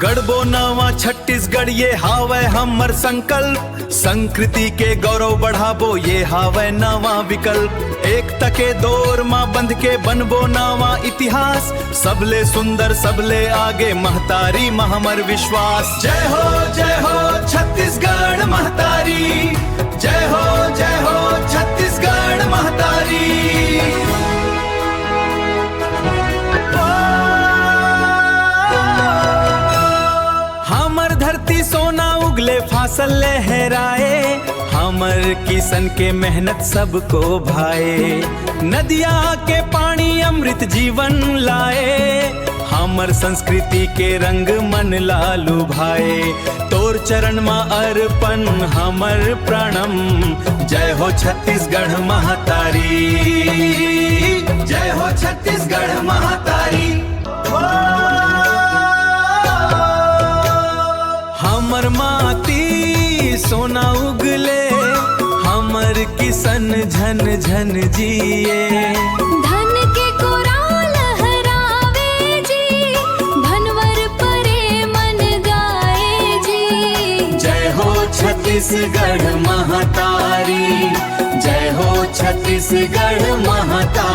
गढ़बो नवा छत्तीसगढ़ ये हावे हमर संकल्प, संस्कृति के गौरव बढ़ाबो ये हावे नवा विकल्प। एकता के दौर माँ बंध के बनबो नवा इतिहास, सबले सुंदर सबले आगे महतारी महमर विश्वास। जय हो छत्तीसगढ़ महतारी, जय हो छत्तीसगढ़ महतारी। हमर धरती सोना उगले फासल लहराए, हमर किसन के मेहनत सबको भाए। नदिया के पानी अमृत जीवन लाए, हमर संस्कृति के रंग मन लालू भाए। तोर चरण माँ अर्पण हमर प्रणम, जय हो छत्तीसगढ़ महतारी, जय हो छत्तीसगढ़ महतारी। हमर माटी सोना उगले, हमर किसन झन झन जिए। धन के कोरा लहरावे जी, भनवर परे मन गाए जी। जय हो छत्तीसगढ़ महतारी, जय हो छत्तीसगढ़ महतारी।